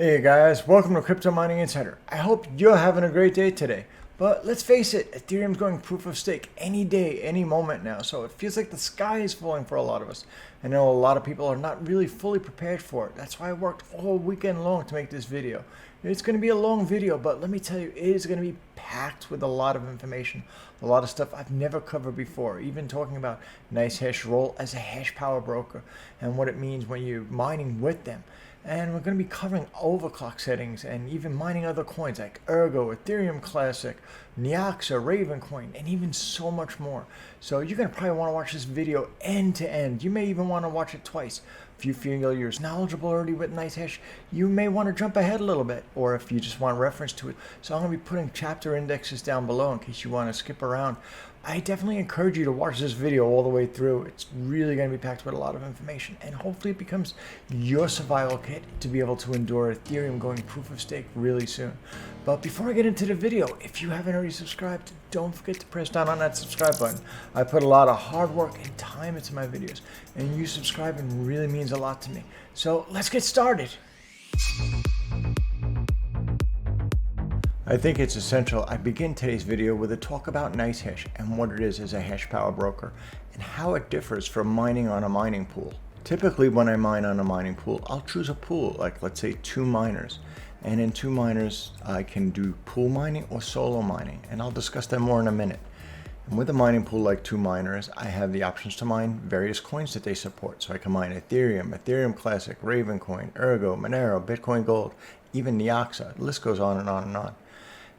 Hey guys, welcome to Crypto Mining Insider. I hope you're having a great day today. But let's face it, Ethereum's going proof of stake any day, any moment now. So it feels like the sky is falling for a lot of us. I know a lot of people are not really fully prepared for it. That's why I worked all weekend long to make this video. It's going to be a long video, but let me tell you, it is going to be packed with a lot of information, a lot of stuff I've never covered before, even talking about Nicehash role as a Hashpower Broker and what it means when you're mining with them. And we're going to be covering overclock settings and even mining other coins like Ergo, Ethereum Classic, NEOXA, RAVENCOIN, and even so much more. So you're going to probably want to watch this video end to end. You may even want to watch it twice. If you feel you're knowledgeable already with Nicehash, you may want to jump ahead a little bit, or if you just want reference to it. So I'm going to be putting chapter indexes down below in case you want to skip around. I definitely encourage you to watch this video all the way through. It's really going to be packed with a lot of information, and hopefully it becomes your survival kit to be able to endure Ethereum going proof of stake really soon. But before I get into the video, if you haven't already subscribed, don't forget to press down on that subscribe button. I put a lot of hard work and time into my videos, and you subscribing really means a lot to me. So let's get started. I think it's essential I begin today's video with a talk about Nicehash and what it is as a Hashpower broker and how it differs from mining on a mining pool. Typically when I mine on a mining pool, I'll choose a pool like let's say 2 miners. And in 2 miners, I can do pool mining or solo mining, and I'll discuss that more in a minute. And with a mining pool like 2 miners, I have the options to mine various coins that they support. So I can mine Ethereum, Ethereum Classic, RAVENCOIN, Ergo, Monero, Bitcoin Gold, even NEOXA. The list goes on and on and on.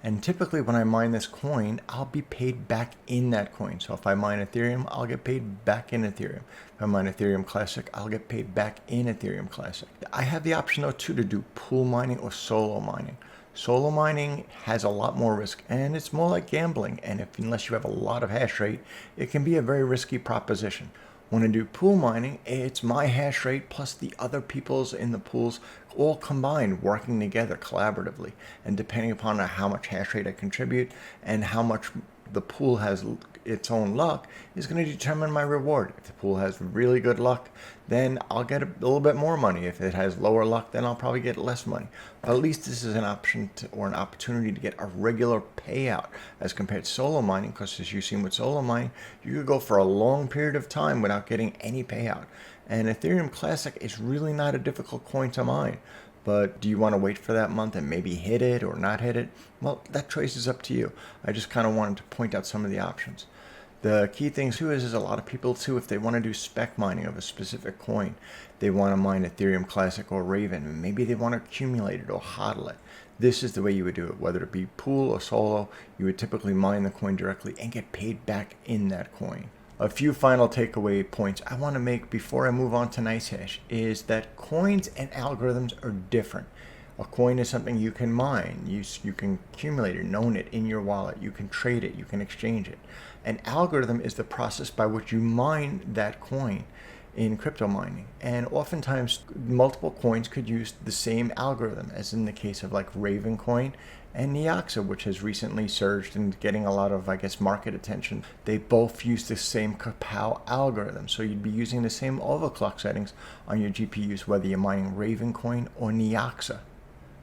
And typically when I mine this coin, I'll be paid back in that coin. So if I mine Ethereum, I'll get paid back in Ethereum. If I mine Ethereum Classic, I'll get paid back in Ethereum Classic. I have the option though too to do pool mining or solo mining. Solo mining has a lot more risk, and it's more like gambling. And unless you have a lot of hash rate, it can be a very risky proposition. When I do pool mining, it's my hash rate plus the other people's in the pools all combined working together collaboratively. And depending upon how much hash rate I contribute and how much the pool has its own luck is going to determine my reward. If the pool has really good luck, then I'll get a little bit more money. If it has lower luck, then I'll probably get less money. But at least this is an option or an opportunity to get a regular payout as compared to solo mining, because as you've seen with solo mining, you could go for a long period of time without getting any payout. And Ethereum Classic is really not a difficult coin to mine. But do you want to wait for that month and maybe hit it or not hit it? Well, that choice is up to you. I just kind of wanted to point out some of the options. The key thing too is a lot of people too, if they want to do spec mining of a specific coin, they want to mine Ethereum Classic or Raven, and maybe they want to accumulate it or hodl it. This is the way you would do it, whether it be pool or solo. You would typically mine the coin directly and get paid back in that coin. A few final takeaway points I want to make before I move on to Nicehash is that coins and algorithms are different. A coin is something you can mine, you can accumulate it, own it in your wallet, you can trade it, you can exchange it. An algorithm is the process by which you mine that coin in crypto mining. And oftentimes multiple coins could use the same algorithm, as in the case of like RAVENCOIN and NEOXA, which has recently surged and getting a lot of, I guess, market attention. They both use the same KPOW algorithm. So you'd be using the same overclock settings on your GPUs, whether you're mining RAVENCOIN or NEOXA.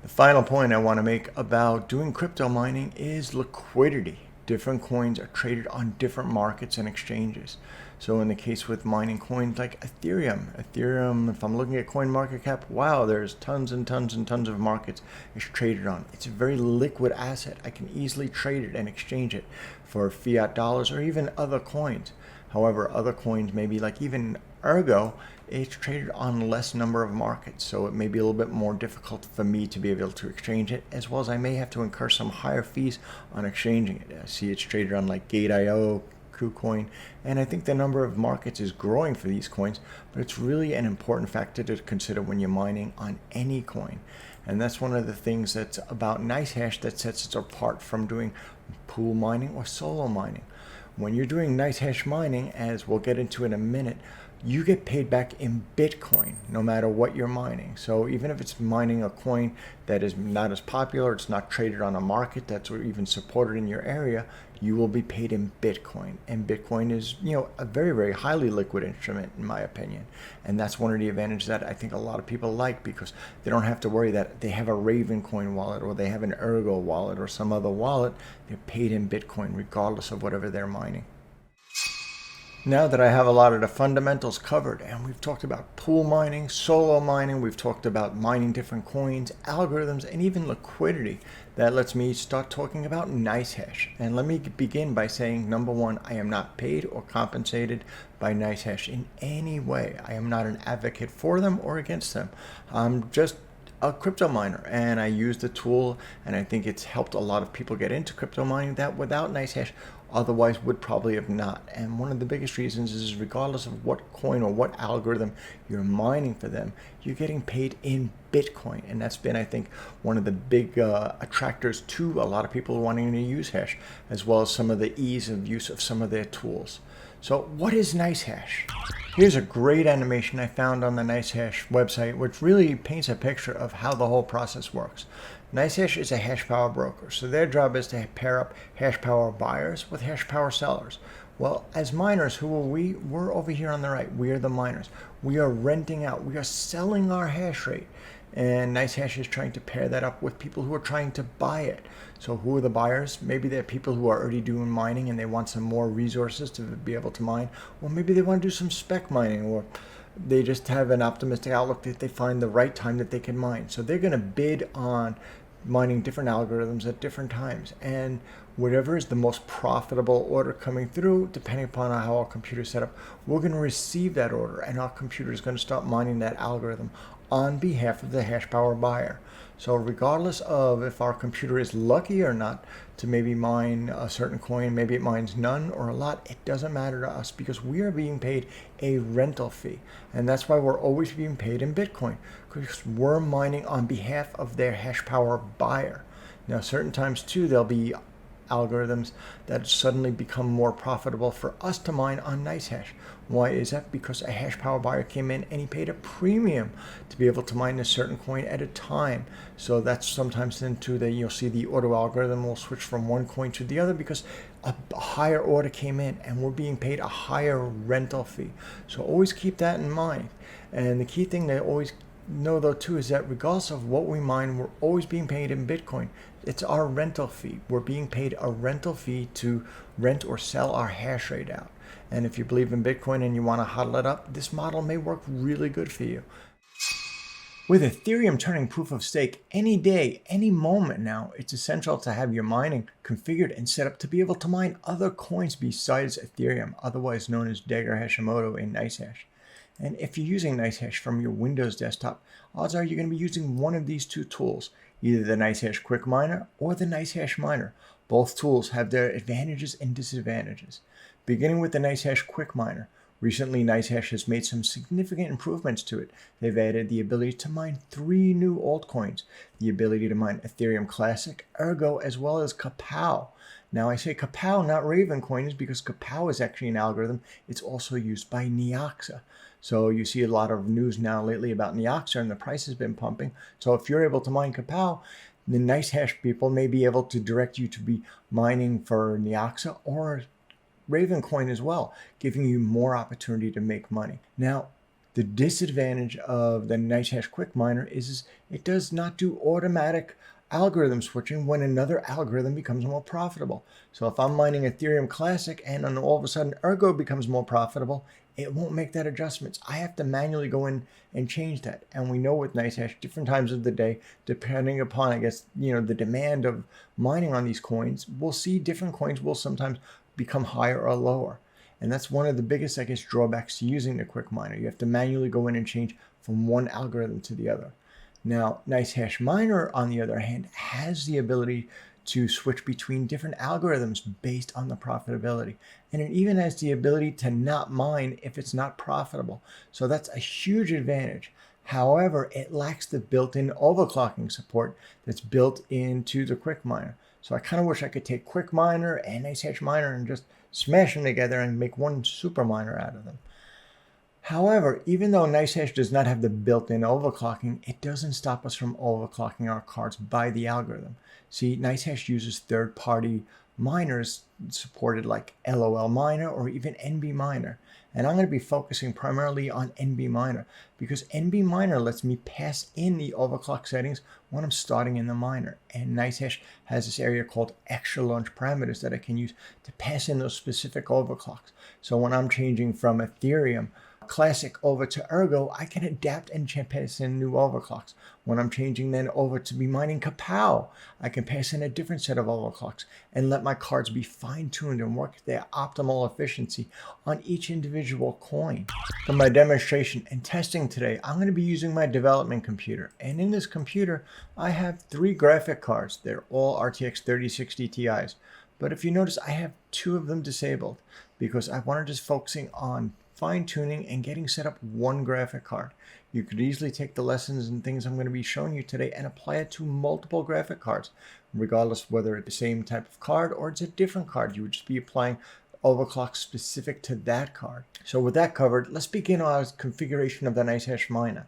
The final point I want to make about doing crypto mining is liquidity. Different coins are traded on different markets and exchanges. So in the case with mining coins like Ethereum, if I'm looking at CoinMarketCap, wow, there's tons and tons and tons of markets it's traded on. It's a very liquid asset. I can easily trade it and exchange it for fiat dollars or even other coins. However, other coins, maybe like even Ergo, it's traded on less number of markets, so it may be a little bit more difficult for me to be able to exchange it, as well as I may have to incur some higher fees on exchanging it. I see it's traded on like Gate.io, KuCoin, and I think the number of markets is growing for these coins, but it's really an important factor to consider when you're mining on any coin. And that's one of the things that's about Nicehash that sets it apart from doing pool mining or solo mining. When you're doing Nicehash mining, as we'll get into in a minute, you get paid back in Bitcoin no matter what you're mining. So even if it's mining a coin that is not as popular, it's not traded on a market that's even supported in your area, you will be paid in Bitcoin. And Bitcoin is, a very, very highly liquid instrument in my opinion. And that's one of the advantages that I think a lot of people like, because they don't have to worry that they have a RAVENCOIN wallet or they have an ERGO wallet or some other wallet. They're paid in Bitcoin regardless of whatever they're mining. Now that I have a lot of the fundamentals covered, and we've talked about pool mining, solo mining, we've talked about mining different coins, algorithms, and even liquidity, that lets me start talking about Nicehash. And let me begin by saying, number one, I am not paid or compensated by Nicehash in any way. I am not an advocate for them or against them. I'm just a crypto miner, and I use the tool, and I think it's helped a lot of people get into crypto mining that without Nicehash otherwise would probably have not. And one of the biggest reasons is regardless of what coin or what algorithm you're mining for them, you're getting paid in Bitcoin. And that's been, I think, one of the big attractors to a lot of people wanting to use Hash, as well as some of the ease of use of some of their tools. So what is Nicehash? Here's a great animation I found on the Nicehash website, which really paints a picture of how the whole process works. Nicehash is a Hashpower broker, so their job is to pair up Hashpower buyers with Hashpower sellers. Well, as miners, who are we? We're over here on the right. We are the miners. We are renting out. We are selling our hash rate. And Nicehash is trying to pair that up with people who are trying to buy it. So who are the buyers? Maybe they're people who are already doing mining and they want some more resources to be able to mine. Or maybe they want to do some spec mining, or they just have an optimistic outlook that they find the right time that they can mine. So they're going to bid on mining different algorithms at different times. And whatever is the most profitable order coming through, depending upon how our computer is set up, we're going to receive that order, and our computer is going to start mining that algorithm on behalf of the Hashpower buyer. So regardless of if our computer is lucky or not to maybe mine a certain coin, maybe it mines none or a lot, it doesn't matter to us because we are being paid a rental fee. And that's why we're always being paid in Bitcoin, because we're mining on behalf of their Hashpower buyer. Now, certain times too, there'll be algorithms that suddenly become more profitable for us to mine on Nicehash. Why is that? Because a Hashpower buyer came in and he paid a premium to be able to mine a certain coin at a time. So that's sometimes then too that you'll see the auto algorithm will switch from one coin to the other because a higher order came in and we're being paid a higher rental fee. So always keep that in mind. And the key thing to always know though too is that regardless of what we mine, we're always being paid in Bitcoin. It's our rental fee. We're being paid a rental fee to rent or sell our hash rate out. And if you believe in Bitcoin and you want to hodl it up, this model may work really good for you. With Ethereum turning proof of stake any day, any moment now, it's essential to have your mining configured and set up to be able to mine other coins besides Ethereum, otherwise known as Dagger Hashimoto in Nicehash. And if you're using Nicehash from your Windows desktop, odds are you're going to be using one of these two tools, either the Nicehash Quickminer or the Nicehash Miner. Both tools have their advantages and disadvantages. Beginning with the Nicehash Quickminer, recently Nicehash has made some significant improvements to it. They've added the ability to mine 3 new altcoins, the ability to mine Ethereum Classic, Ergo, as well as Kapow. Now I say Kapow, not RAVENCOIN, is because Kapow is actually an algorithm. It's also used by NEOXA. So you see a lot of news now lately about NEOXA and the price has been pumping. So if you're able to mine Kapow, the Nicehash people may be able to direct you to be mining for NEOXA or RAVENCOIN as well, giving you more opportunity to make money. Now, the disadvantage of the Nicehash Quickminer is it does not do automatic algorithm switching when another algorithm becomes more profitable. So if I'm mining Ethereum Classic and then all of a sudden Ergo becomes more profitable, it won't make that adjustments. I have to manually go in and change that. And we know with Nicehash, different times of the day, depending upon, I guess, the demand of mining on these coins, we'll see different coins will sometimes become higher or lower. And that's one of the biggest, I guess, drawbacks to using the Quickminer. You have to manually go in and change from one algorithm to the other. Now, Nicehash Miner, on the other hand, has the ability to switch between different algorithms based on the profitability. And it even has the ability to not mine if it's not profitable. So that's a huge advantage. However, it lacks the built-in overclocking support that's built into the Quickminer. So I kind of wish I could take Quickminer and Nicehash Miner and just smash them together and make one super miner out of them. However, even though Nicehash does not have the built-in overclocking, it doesn't stop us from overclocking our cards by the algorithm. See, Nicehash uses third-party miners supported like LOL-miner or even NBMiner. And I'm going to be focusing primarily on NBMiner because NBMiner lets me pass in the overclock settings when I'm starting in the miner. And Nicehash has this area called extra launch parameters that I can use to pass in those specific overclocks. So when I'm changing from Ethereum Classic over to Ergo, I can adapt and pass in new overclocks. When I'm changing then over to be mining Kapow, I can pass in a different set of overclocks and let my cards be fine-tuned and work their optimal efficiency on each individual coin. For my demonstration and testing today, I'm going to be using my development computer. And in this computer, I have 3 graphic cards. They're all RTX 3060 Ti's. But if you notice, I have 2 of them disabled because I wanted just focusing on fine-tuning and getting set up one graphic card. You could easily take the lessons and things I'm going to be showing you today and apply it to multiple graphic cards, regardless whether it's the same type of card or it's a different card. You would just be applying overclock specific to that card. So with that covered, let's begin our configuration of the Nicehash miner.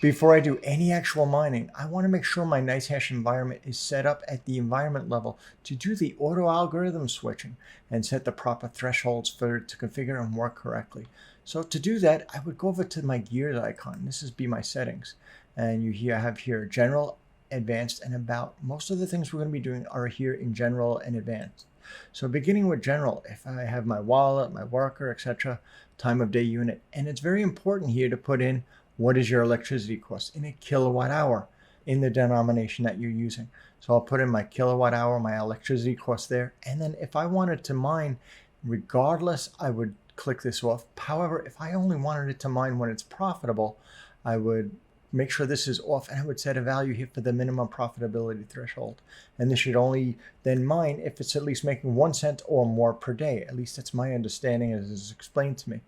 Before I do any actual mining, I want to make sure my Nicehash environment is set up at the environment level to do the auto algorithm switching and set the proper thresholds for it to configure and work correctly. So to do that, I would go over to my gears icon. This is my settings. And I have here general, advanced, and about. Most of the things we're going to be doing are here in general and advanced. So beginning with general, if I have my wallet, my worker, etc., time of day unit, and it's very important here to put in what is your electricity cost in a kilowatt hour in the denomination that you're using. So I'll put in my kilowatt hour, my electricity cost there. And then if I wanted to mine, regardless, I would click this off. However, if I only wanted it to mine when it's profitable, I would make sure this is off and I would set a value here for the minimum profitability threshold. And this should only then mine if it's at least making 1 cent or more per day. At least that's my understanding as is explained to me.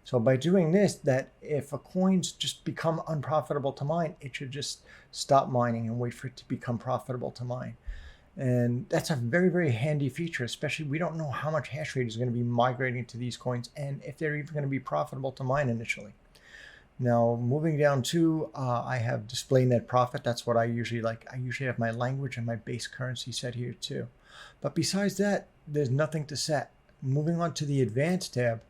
So by doing this, that if a coin's just become unprofitable to mine, it should just stop mining and wait for it to become profitable to mine. And that's a very, very handy feature, especially we don't know how much hash rate is going to be migrating to these coins and if they're even going to be profitable to mine initially. Now, moving down to, I have display net profit. That's what I usually like. I usually have my language and my base currency set here too. But besides that, there's nothing to set. Moving on to the advanced tab,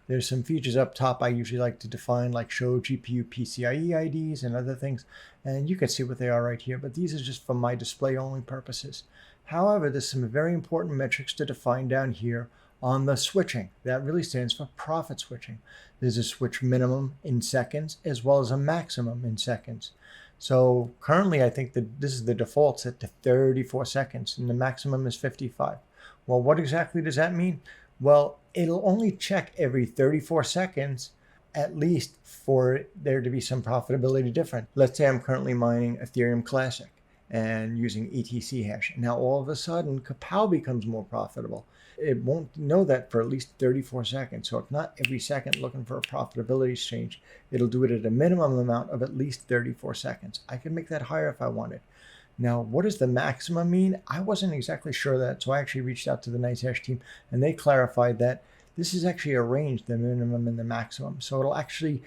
there's some features up top I usually like to define, like show GPU PCIe IDs and other things. And you can see what they are right here, but these are just for my display only purposes. However, there's some very important metrics to define down here on the switching. That really stands for profit switching. There's a switch minimum in seconds as well as a maximum in seconds. So currently I think that this is the default set to 34 seconds and the maximum is 55. Well, what exactly does that mean? Well, it'll only check every 34 seconds at least for there to be some profitability difference. Let's say I'm currently mining Ethereum Classic and using ETC hash. Now all of a sudden Kapow becomes more profitable. It won't know that for at least 34 seconds. So if not every second looking for a profitability exchange, it'll do it at a minimum amount of at least 34 seconds. I can make that higher if I wanted. Now, what does the maximum mean? I wasn't exactly sure of that, so I actually reached out to the Nicehash team, and they clarified that this is actually a range, the minimum and the maximum. So it'll actually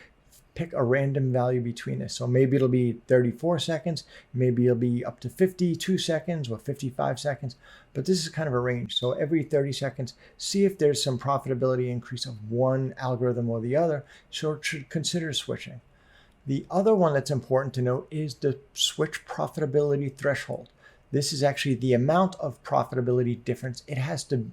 pick a random value between this. So maybe it'll be 34 seconds, maybe it'll be up to 52 seconds or 55 seconds, but this is kind of a range. So every 30 seconds, see if there's some profitability increase of one algorithm or the other, so it should consider switching. The other one that's important to note is the switch profitability threshold. This is actually the amount of profitability difference it has to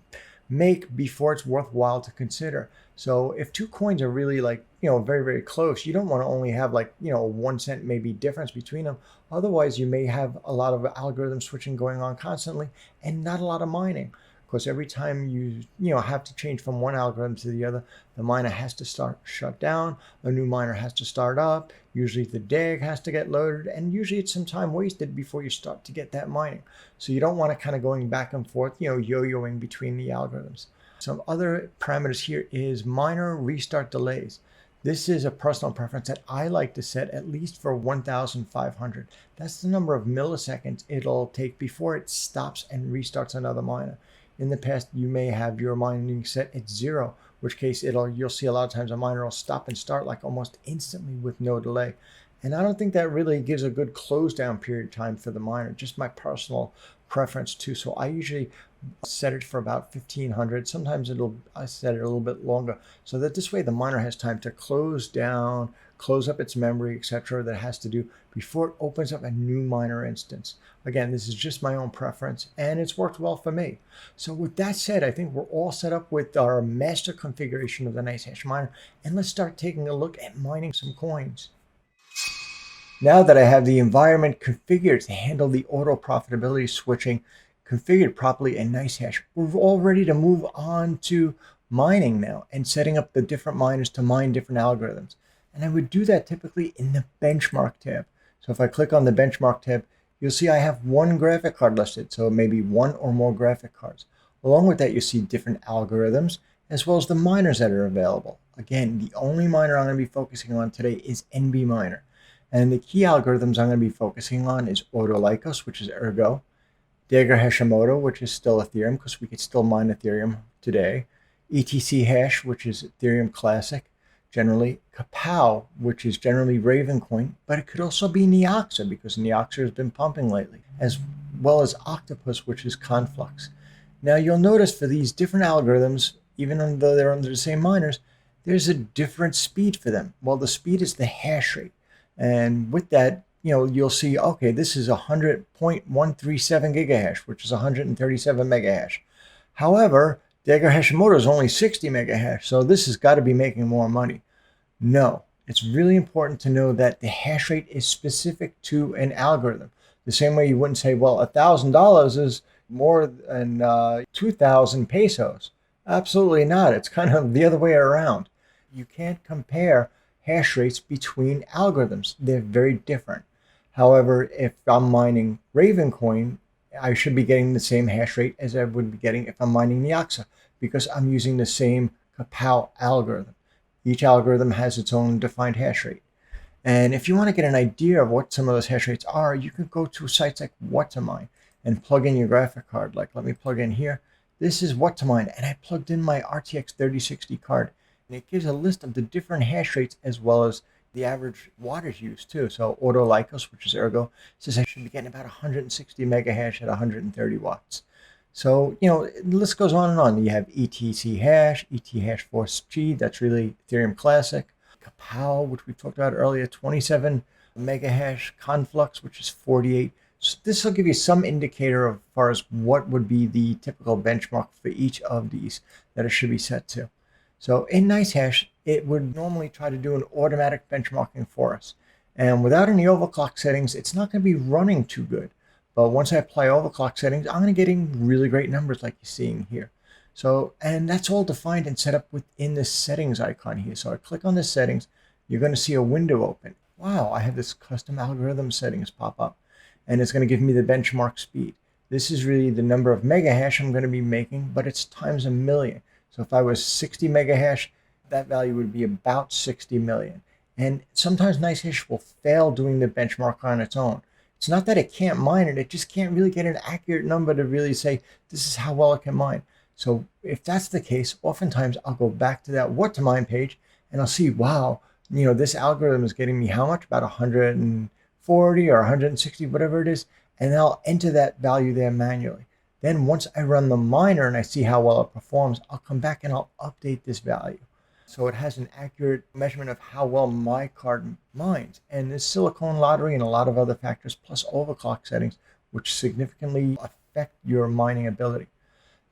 make before it's worthwhile to consider. So if two coins are really very, very close, you don't want to only have 1 cent maybe difference between them. Otherwise, you may have a lot of algorithm switching going on constantly and not a lot of mining. Of course, every time you have to change from one algorithm to the other, the miner has to shut down, a new miner has to start up, usually the DAG has to get loaded, and usually it's some time wasted before you start to get that mining. So you don't want to kind of going back and forth, yo-yoing between the algorithms. Some other parameters here is miner restart delays. This is a personal preference that I like to set at least for 1,500. That's the number of milliseconds it'll take before it stops and restarts another miner. In the past, you may have your mining set at 0, which case you'll see a lot of times a miner will stop and start like almost instantly with no delay. And I don't think that really gives a good close down period of time for the miner, just my personal preference too. So I usually set it for about 1500. Sometimes I set it a little bit longer so that this way the miner has time to close down, close up its memory, etc. that it has to do before it opens up a new miner instance. Again, this is just my own preference and it's worked well for me. So with that said, I think we're all set up with our master configuration of the Nicehash miner, and let's start taking a look at mining some coins. Now that I have the environment configured to handle the auto profitability switching configured properly in Nicehash, we're all ready to move on to mining now and setting up the different miners to mine different algorithms. And I would do that typically in the benchmark tab. So if I click on the benchmark tab, you'll see I have one graphic card listed, so maybe one or more graphic cards. Along with that, you see different algorithms as well as the miners that are available. Again, the only miner I'm going to be focusing on today is NBMiner. And the key algorithms I'm going to be focusing on is AUTO ALGO, which is Ergo, Dagger Hashimoto, which is still Ethereum, because we could still mine Ethereum today, ETC Hash, which is Ethereum Classic, generally, Kapow, which is generally RAVENCOIN, but it could also be NEOXA, because NEOXA has been pumping lately, as well as ETHPOS, which is Conflux. Now you'll notice for these different algorithms, even though they're under the same miners, there's a different speed for them. Well, the speed is the hash rate. And with that, you'll see, okay, this is 100.137 gigahash, which is 137 megahash. However, Dagger Hashimoto is only 60 megahash, so this has got to be making more money. No, it's really important to know that the hash rate is specific to an algorithm. The same way you wouldn't say, well, $1,000 is more than 2,000 pesos. Absolutely not. It's kind of the other way around. You can't compare hash rates between algorithms. They're very different. However, if I'm mining RAVENCOIN, I should be getting the same hash rate as I would be getting if I'm mining NEOXA, because I'm using the same Kapow algorithm. Each algorithm has its own defined hash rate. And if you want to get an idea of what some of those hash rates are, you can go to sites like What2Mine and plug in your graphic card. Like, let me plug in here. This is What2Mine, and I plugged in my RTX 3060 card. And it gives a list of the different hash rates as well as the average wattage used too. So AUTO ALGO, which is Ergo, says I should be getting about 160 megahash at 130 watts. So, the list goes on and on. You have ETC hash, ETH-PoS Merge I, that's really Ethereum Classic, Kapow, which we talked about earlier, 27 megahash, Conflux, which is 48. So this will give you some indicator as far as what would be the typical benchmark for each of these that it should be set to. So in Nicehash, it would normally try to do an automatic benchmarking for us. And without any overclock settings, it's not going to be running too good. But once I apply overclock settings, I'm going to getting really great numbers like you're seeing here. So, and that's all defined and set up within the settings icon here. So I click on the settings, you're going to see a window open. Wow, I have this custom algorithm settings pop up. And it's going to give me the benchmark speed. This is really the number of megahash I'm going to be making, but it's times a million. So if I was 60 megahash, that value would be about 60 million. And sometimes Nicehash will fail doing the benchmark on its own. It's not that it can't mine it just can't really get an accurate number to really say, this is how well it can mine. So if that's the case, oftentimes I'll go back to that What2Mine page and I'll see, wow, this algorithm is getting me how much? About 140 or 160, whatever it is. And I'll enter that value there manually. Then once I run the miner and I see how well it performs, I'll come back and I'll update this value. So it has an accurate measurement of how well my card mines. And there's silicon lottery and a lot of other factors, plus overclock settings, which significantly affect your mining ability.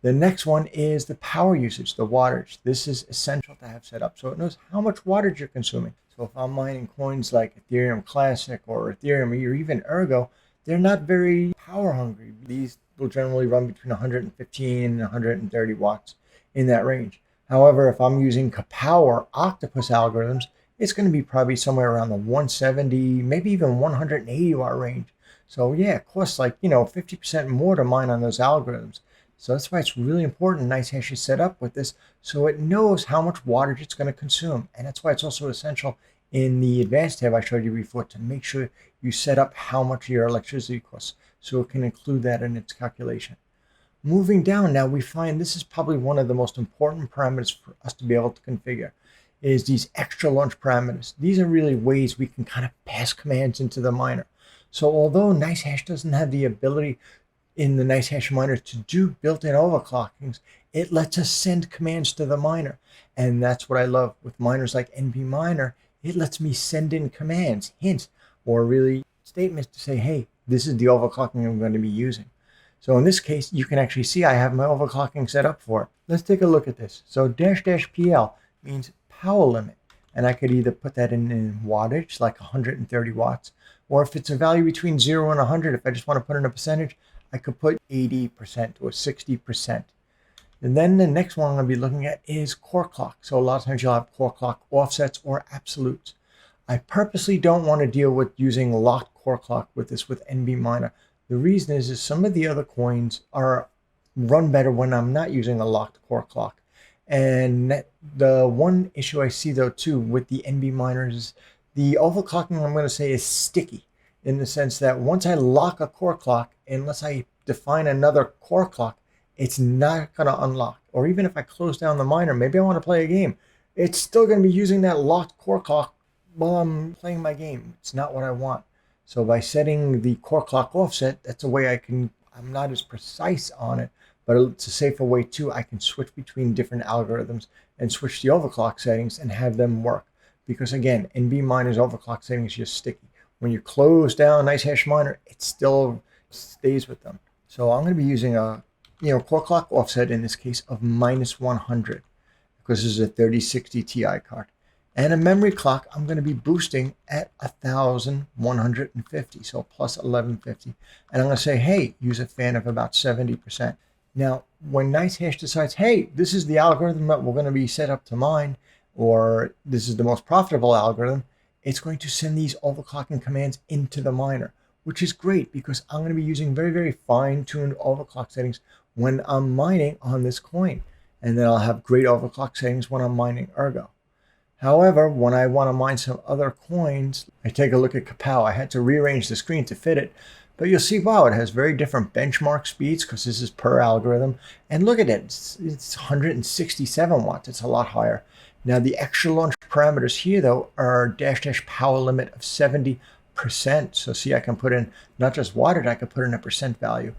The next one is the power usage, the wattage. This is essential to have set up so it knows how much wattage you're consuming. So if I'm mining coins like Ethereum Classic or Ethereum or even Ergo, they're not very power hungry. These will generally run between 115 and 130 watts in that range. However, if I'm using Kapow or Octopus algorithms, it's going to be probably somewhere around the 170, maybe even 180 watt range. So yeah, it costs like, 50% more to mine on those algorithms. So that's why it's really important Nicehash is set up with this so it knows how much wattage it's going to consume. And that's why it's also essential in the advanced tab I showed you before to make sure you set up how much your electricity costs so it can include that in its calculation. Moving down now, we find this is probably one of the most important parameters for us to be able to configure, is these extra launch parameters. These are really ways we can kind of pass commands into the miner. So although Nicehash doesn't have the ability in the Nicehash miner to do built-in overclockings, it lets us send commands to the miner. And that's what I love with miners like NBMiner. It lets me send in commands, hints, or really statements to say, hey, this is the overclocking I'm going to be using. So in this case, you can actually see I have my overclocking set up for it. Let's take a look at this. So --PL means power limit. And I could either put that in wattage, like 130 watts, or if it's a value between 0 and 100, if I just want to put in a percentage, I could put 80% or 60%. And then the next one I'm going to be looking at is core clock. So a lot of times you'll have core clock offsets or absolutes. I purposely don't want to deal with using locked core clock with this with NBMiner. The reason is some of the other coins are run better when I'm not using a locked core clock. And the one issue I see though too with the NBMiners is the overclocking, I'm going to say, is sticky in the sense that once I lock a core clock, unless I define another core clock, it's not going to unlock. Or even if I close down the miner, maybe I want to play a game, it's still going to be using that locked core clock while I'm playing my game. It's not what I want. So by setting the core clock offset, that's a way I'm not as precise on it, but it's a safer way too. I can switch between different algorithms and switch the overclock settings and have them work. Because again, NBMiner's overclock settings are just sticky. When you close down Nicehash miner, it still stays with them. So I'm going to be using a core clock offset in this case of -100 because this is a 3060 Ti card. And a memory clock I'm going to be boosting at 1150, so plus 1150. And I'm going to say, hey, use a fan of about 70%. Now, when Nicehash decides, hey, this is the algorithm that we're going to be set up to mine, or this is the most profitable algorithm, it's going to send these overclocking commands into the miner, which is great because I'm going to be using very, very fine-tuned overclock settings when I'm mining on this coin. And then I'll have great overclock settings when I'm mining Ergo. However, when I want to mine some other coins, I take a look at Kapow. I had to rearrange the screen to fit it, but you'll see, wow, it has very different benchmark speeds because this is per algorithm. And look at it, it's 167 watts. It's a lot higher. Now, the extra launch parameters here, though, are -- power limit of 70%. So see, I can put in not just wattage, I can put in a percent value.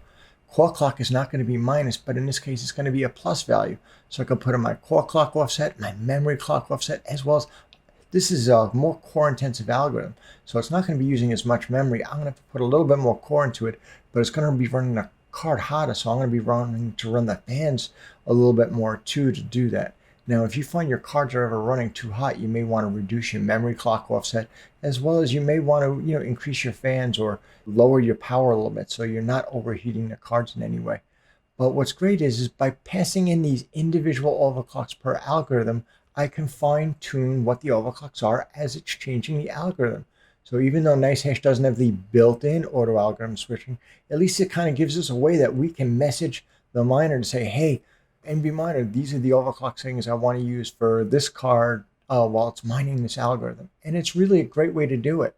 Core clock is not going to be minus, but in this case, it's going to be a plus value. So I can put in my core clock offset, my memory clock offset, as well as this is a more core intensive algorithm. So it's not going to be using as much memory. I'm going to have to put a little bit more core into it, but it's going to be running the card harder. So I'm going to be running the fans a little bit more too to do that. Now, if you find your cards are ever running too hot, you may want to reduce your memory clock offset, as well as you may want to, increase your fans or lower your power a little bit so you're not overheating the cards in any way. But what's great is by passing in these individual overclocks per algorithm, I can fine tune what the overclocks are as it's changing the algorithm. So even though Nicehash doesn't have the built-in auto algorithm switching, at least it kind of gives us a way that we can message the miner to say, hey, NBMiner, these are the overclock settings I want to use for this card while it's mining this algorithm. And it's really a great way to do it.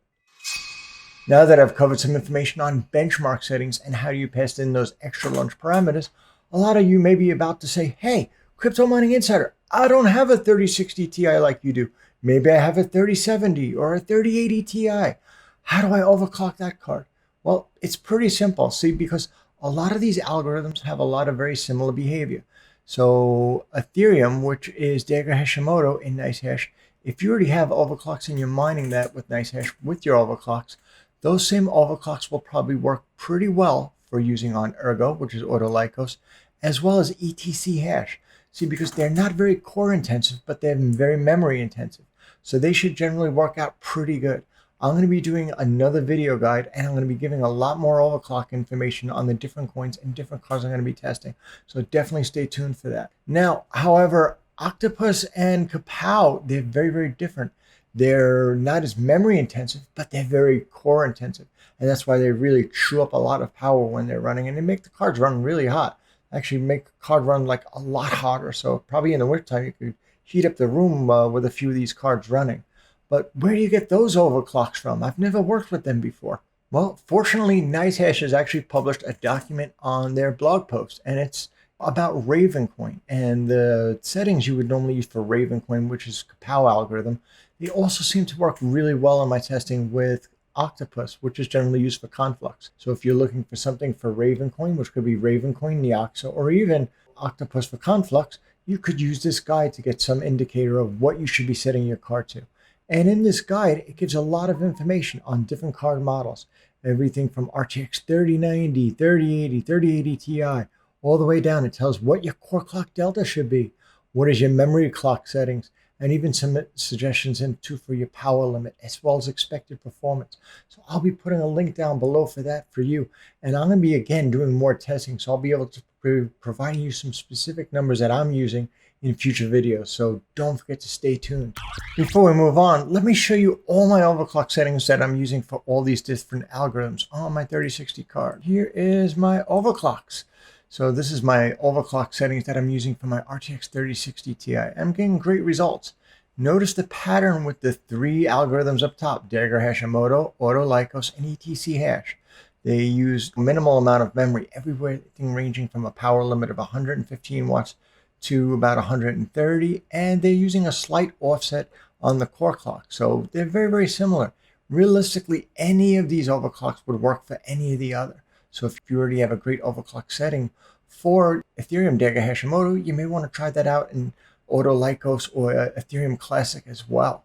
Now that I've covered some information on benchmark settings and how you pass in those extra launch parameters, a lot of you may be about to say, hey, Crypto Mining Insider, I don't have a 3060 Ti like you do. Maybe I have a 3070 or a 3080 Ti. How do I overclock that card? Well, it's pretty simple. See, because a lot of these algorithms have a lot of very similar behavior. So Ethereum, which is Daigo Hashimoto in Nicehash, if you already have overclocks and you're mining that with Nicehash with your overclocks, those same overclocks will probably work pretty well for using on Ergo, which is AUTO ALGO, as well as ETC hash. See, because they're not very core intensive, but they're very memory intensive. So they should generally work out pretty good. I'm going to be doing another video guide, and I'm going to be giving a lot more overclock information on the different coins and different cards I'm going to be testing. So definitely stay tuned for that. Now, however, Octopus and Kapow, they're very, very different. They're not as memory intensive, but they're very core intensive. And that's why they really chew up a lot of power when they're running, and they make the cards run really hot. Actually make a card run like a lot hotter. So probably in the wintertime, you could heat up the room with a few of these cards running. But where do you get those overclocks from? I've never worked with them before. Well, fortunately, Nicehash has actually published a document on their blog post, and it's about RAVENCOIN and the settings you would normally use for RAVENCOIN, which is Kapow algorithm. They also seem to work really well in my testing with Octopus, which is generally used for Conflux. So if you're looking for something for RAVENCOIN, which could be RAVENCOIN, NEOXA, or even Octopus for Conflux, you could use this guide to get some indicator of what you should be setting your card to. And in this guide, it gives a lot of information on different card models, everything from RTX 3090, 3080, 3080 Ti, all the way down. It tells what your core clock delta should be, what is your memory clock settings, and even some suggestions in too for your power limit, as well as expected performance. So I'll be putting a link down below for that for you. And I'm going to be, again, doing more testing. So I'll be able to be providing you some specific numbers that I'm using in future videos. So don't forget to stay tuned. Before we move on, let me show you all my overclock settings that I'm using for all these different algorithms on my 3060 card. Here is my overclocks. So this is my overclock settings that I'm using for my RTX 3060 Ti. I'm getting great results. Notice the pattern with the three algorithms up top: Dagger Hashimoto, AUTO Lycos, and ETC hash. They use minimal amount of memory, everything ranging from a power limit of 115 watts to about 130, and they're using a slight offset on the core clock. So they're very, very similar. Realistically, any of these overclocks would work for any of the other. So if you already have a great overclock setting for Ethereum Dagger Hashimoto, you may want to try that out in AUTO Lycos or Ethereum Classic as well.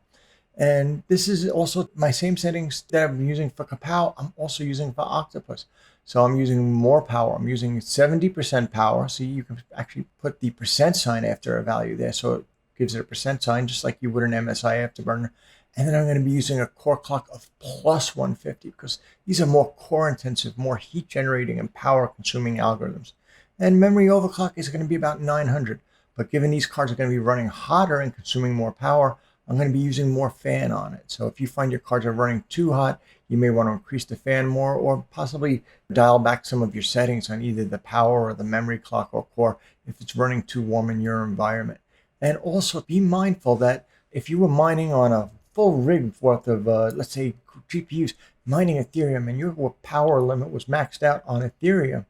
And this is also my same settings that I'm using for Kapow, I'm also using for Octopus. So I'm using more power. I'm using 70% power. So you can actually put the percent sign after a value there. So it gives it a percent sign, just like you would an MSI afterburner. And then I'm going to be using a core clock of plus 150 because these are more core intensive, more heat generating and power consuming algorithms. And memory overclock is going to be about 900. But given these cards are going to be running hotter and consuming more power, I'm going to be using more fan on it. So if you find your cards are running too hot, you may want to increase the fan more or possibly dial back some of your settings on either the power or the memory clock or core if it's running too warm in your environment. And also be mindful that if you were mining on a full rig worth of, let's say, GPUs, mining Ethereum, and your power limit was maxed out on Ethereum,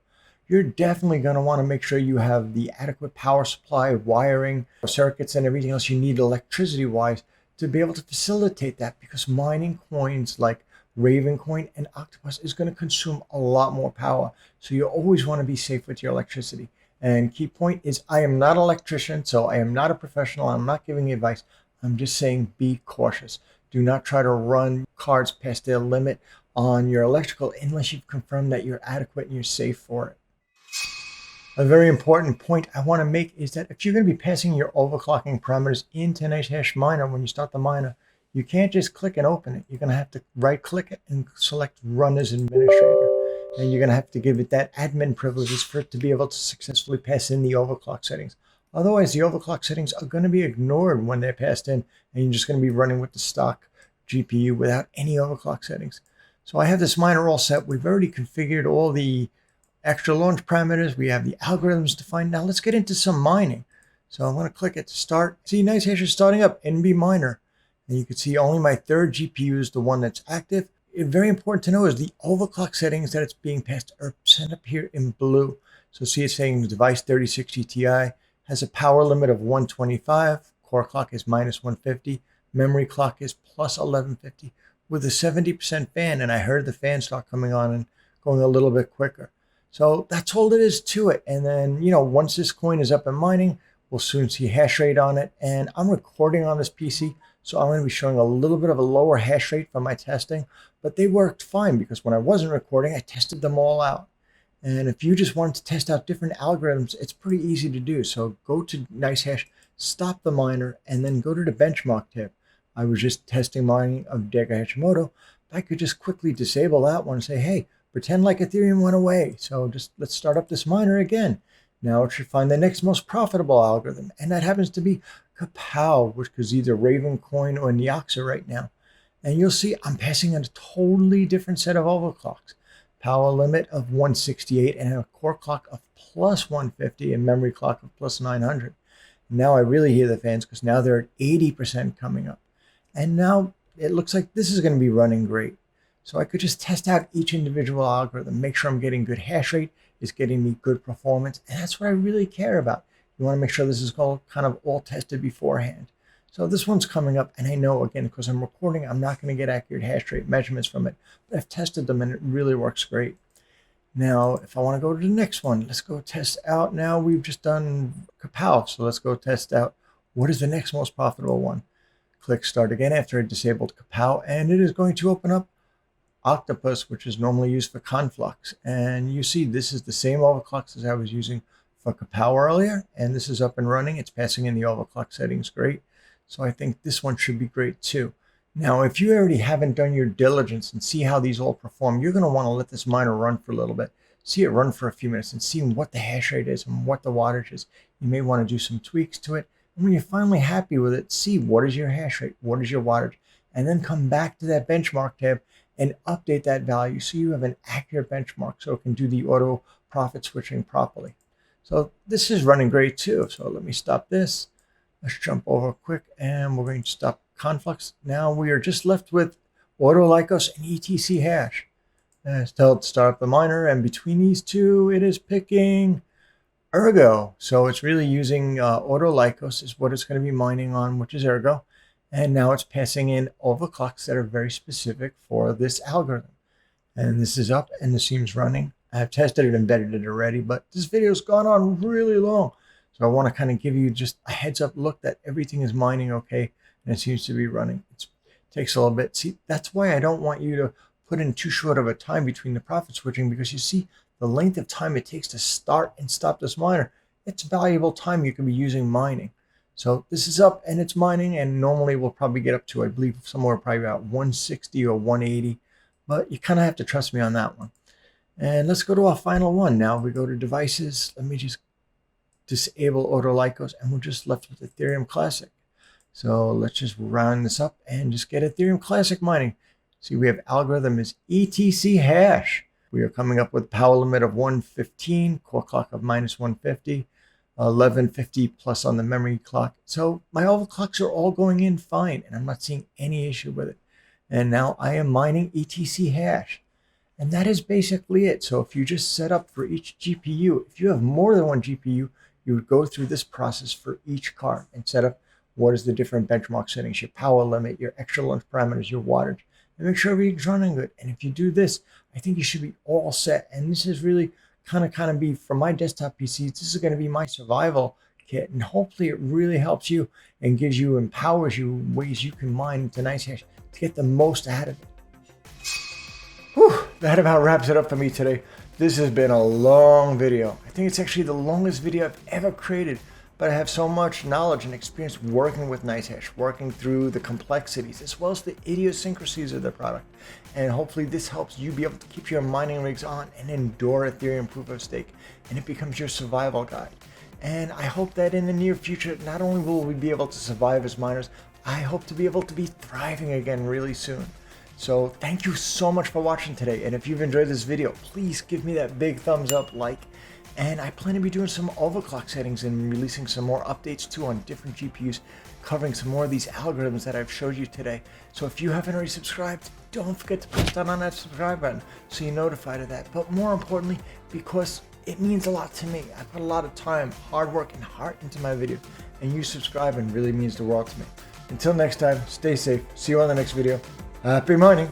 you're definitely going to want to make sure you have the adequate power supply, wiring, circuits, and everything else you need electricity-wise to be able to facilitate that, because mining coins like RAVENCOIN and Octopus is going to consume a lot more power. So you always want to be safe with your electricity. And key point is, I am not an electrician, so I am not a professional. I'm not giving advice. I'm just saying be cautious. Do not try to run cards past their limit on your electrical unless you've confirmed that you're adequate and you're safe for it. A very important point I want to make is that if you're going to be passing your overclocking parameters into NiceHashMiner when you start the miner, you can't just click and open it. You're going to have to right click it and select Run as Administrator. And you're going to have to give it that admin privileges for it to be able to successfully pass in the overclock settings. Otherwise, the overclock settings are going to be ignored when they're passed in, and you're just going to be running with the stock GPU without any overclock settings. So I have this miner all set. We've already configured all the extra launch parameters. We have the algorithms defined. Now let's get into some mining. So I'm going to click it to start. See, Nicehash is starting up NBMiner. And you can see only my third GPU is the one that's active. Very important to know is the overclock settings that it's being passed are set up here in blue. So see, it's saying device 3060 Ti has a power limit of 125. Core clock is minus 150. Memory clock is plus 1150 with a 70% fan. And I heard the fan start coming on and going a little bit quicker. So that's all it is to it. And then, once this coin is up and mining, we'll soon see hash rate on it. And I'm recording on this PC, so I'm going to be showing a little bit of a lower hash rate for my testing. But they worked fine because when I wasn't recording, I tested them all out. And if you just wanted to test out different algorithms, it's pretty easy to do. So go to Nicehash, stop the miner, and then go to the benchmark tab. I was just testing mining of Dagger Hashimoto. I could just quickly disable that one and say, hey, pretend like Ethereum went away. So just let's start up this miner again. Now it should find the next most profitable algorithm. And that happens to be Kapow, which is either RAVENCOIN or NEOXA right now. And you'll see I'm passing in a totally different set of overclocks. Power limit of 168 and a core clock of plus 150 and memory clock of plus 900. Now I really hear the fans because now they're at 80% coming up. And now it looks like this is going to be running great. So I could just test out each individual algorithm, make sure I'm getting good hash rate, is getting me good performance, and that's what I really care about. You want to make sure this is all kind of all tested beforehand. So this one's coming up, and I know, again, because I'm recording, I'm not going to get accurate hash rate measurements from it, but I've tested them and it really works great. Now, if I want to go to the next one, let's go test out. Now we've just done Kapow, so let's go test out what is the next most profitable one. Click start again after I disabled Kapow, and it is going to open up Octopus, which is normally used for Conflux. And you see this is the same overclocks as I was using for Kapow earlier, and this is up and running. It's passing in the overclock settings great. So I think this one should be great too. Now, if you already haven't done your diligence and see how these all perform, you're going to want to let this miner run for a little bit. See it run for a few minutes and see what the hash rate is and what the wattage is. You may want to do some tweaks to it. And when you're finally happy with it, see what is your hash rate, what is your wattage, and then come back to that benchmark tab and update that value so you have an accurate benchmark so it can do the auto profit switching properly. So this is running great too. So let me stop this. Let's jump over quick, and we're going to stop Conflux. Now we are just left with AUTO ALGOS and ETC hash. It's told to start up the miner, and between these two, it is picking Ergo. So it's really using AUTO ALGOS is what it's going to be mining on, which is Ergo. And now it's passing in overclocks that are very specific for this algorithm. And this is up, and the seam's running. I've tested it and embedded it already, but this video's gone on really long. So I want to kind of give you just a heads up look that everything is mining okay, and it seems to be running. It takes a little bit. See, that's why I don't want you to put in too short of a time between the profit switching, because you see the length of time it takes to start and stop this miner. It's valuable time you can be using mining. So this is up and it's mining, and normally we'll probably get up to, I believe, somewhere probably about 160 or 180, but you kind of have to trust me on that one. And let's go to our final one. Now we go to devices. Let me just disable AUTO ALGOS, and we're just left with Ethereum Classic. So let's just round this up and just get Ethereum Classic mining. See, we have algorithm is ETC hash. We are coming up with power limit of 115, core clock of minus 150, 1150 plus on the memory clock. So my overclocks are all going in fine, and I'm not seeing any issue with it. And now I am mining ETC hash. And that is basically it. So if you just set up for each GPU, if you have more than one GPU, you would go through this process for each card and set up what is the different benchmark settings, your power limit, your extra launch parameters, your wattage, and make sure everything's running good. And if you do this, I think you should be all set. And this is really kind of be, for my desktop PCs, this is going to be my survival kit. And hopefully it really helps you and gives you, empowers you ways you can mine into Nicehash to get the most out of it. Whew, that about wraps it up for me today. This has been a long video. I think it's actually the longest video I've ever created, but I have so much knowledge and experience working with Nicehash, working through the complexities as well as the idiosyncrasies of the product. And hopefully this helps you be able to keep your mining rigs on and endure Ethereum proof of stake, and it becomes your survival guide. And I hope that in the near future, not only will we be able to survive as miners, I hope to be able to be thriving again really soon. So thank you so much for watching today. And if you've enjoyed this video, please give me that big thumbs up, like, and I plan to be doing some overclock settings and releasing some more updates too on different GPUs, covering some more of these algorithms that I've showed you today. So if you haven't already subscribed, don't forget to push down on that subscribe button so you're notified of that. But more importantly, because it means a lot to me. I put a lot of time, hard work, and heart into my videos, and you subscribing really means the world to me. Until next time, stay safe. See you on the next video. Happy mining!